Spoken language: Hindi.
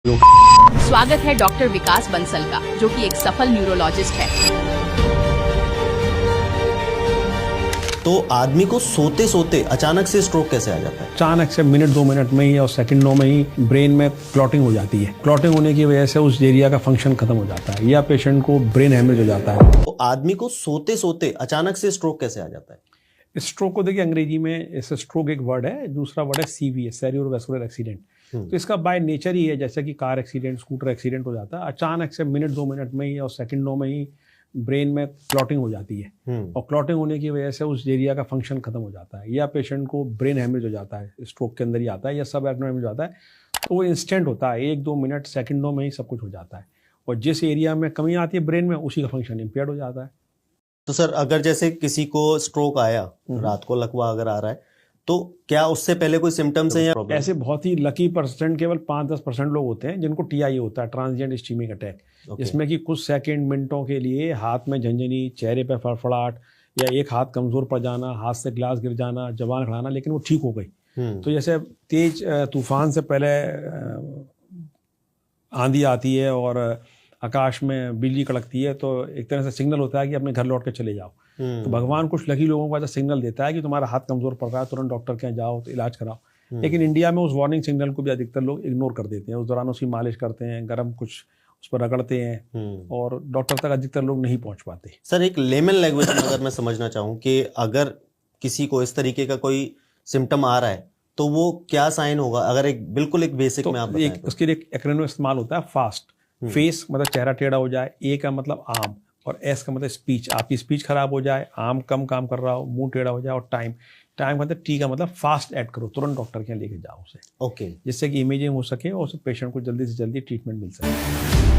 स्वागत है डॉक्टर विकास बंसल का, जो कि एक सफल न्यूरोलॉजिस्ट है। तो आदमी को सोते सोते अचानक से स्ट्रोक कैसे आ जाता है? अचानक से मिनट 2 मिनट में ही और सेकंडों में ही ब्रेन में क्लॉटिंग हो जाती है। क्लॉटिंग होने की वजह से उस एरिया का फंक्शन खत्म हो जाता है या पेशेंट को ब्रेन हेमरेज हो जाता है। तो आदमी को सोते सोते अचानक से स्ट्रोक कैसे आ जाता है? स्ट्रोक को देखिए अंग्रेजी में इस स्ट्रोक एक वर्ड है, दूसरा वर्ड है सीवीए, सेरिब्रोवैस्कुलर एक्सीडेंट। तो इसका बाय नेचर ही है, जैसे कि कार एक्सीडेंट, स्कूटर एक्सीडेंट हो जाता है, अचानक से मिनट 2 मिनट में ही और सेकंडों में ही ब्रेन में क्लॉटिंग हो जाती है और क्लॉटिंग होने की वजह से उस एरिया का फंक्शन खत्म हो जाता है या पेशेंट को ब्रेन हेमरेज हो जाता है, स्ट्रोक के अंदर ही आता है या सब एब्डोमेन में जाता है। तो वो इंस्टेंट होता है, 1-2 मिनट सेकंडों में ही सब कुछ हो जाता है और जिस एरिया में कमी आती है ब्रेन में, उसी का फंक्शन इम्पेयर्ड हो जाता है। तो सर, अगर जैसे किसी को स्ट्रोक आया, रात को लकवा अगर आ रहा है, तो क्या उससे पहले कोई सिम्टम्स है या प्रॉब्लम? ऐसे बहुत ही लकी परसेंट, केवल 5-10% लोग होते हैं जिनको टीआई होता है, ट्रांजिएंट इस्चेमिक अटैक, जिसमें कि कुछ सेकंड मिनटों के लिए हाथ में झंझनी, चेहरे पे फड़फड़ाहट या एक हाथ कमजोर पड़ जाना, हाथ से गिलास गिर जाना, जबान खड़ाना, लेकिन वो ठीक हो गई। तो जैसे तेज तूफान से पहले आंधी आती है और आकाश में बिजली कड़कती है, तो एक तरह से सिग्नल होता है कि अपने घर लौट के चले जाओ। तो भगवान कुछ लकी लोगों को ऐसा सिग्नल देता है कि तुम्हारा हाथ कमजोर पड़ रहा है, तुरंत डॉक्टर के यहाँ जाओ, तो इलाज कराओ। लेकिन इंडिया में उस वार्निंग सिग्नल को भी अधिकतर लोग इग्नोर कर देते हैं। उस दौरान उसकी मालिश करते हैं, गर्म कुछ उस पर रगड़ते हैं और डॉक्टर तक अधिकतर लोग नहीं पहुंच पाते। सर, एक लेमन लैंग्वेज में अगर मैं समझना चाहूँ कि अगर किसी को इस तरीके का कोई सिम्टम आ रहा है तो वो क्या साइन होगा? अगर एक बिल्कुल एक बेसिक तो में आप बताएं तो। उसके लिए एक एक्रोनिम इस्तेमाल होता है फास्ट। फेस मतलब चेहरा टेढ़ा हो जाए, ए का मतलब आम और एस का मतलब स्पीच, आपकी स्पीच खराब हो जाए, आम कम काम कर रहा हो, मुंह टेढ़ा हो जाए, और टाइम का मतलब टी का मतलब फास्ट ऐड करो, तुरंत डॉक्टर के यहाँ लेके जाओ उसे, ओके, जिससे कि इमेजिंग हो सके और उस पेशेंट को जल्दी से जल्दी ट्रीटमेंट मिल सके।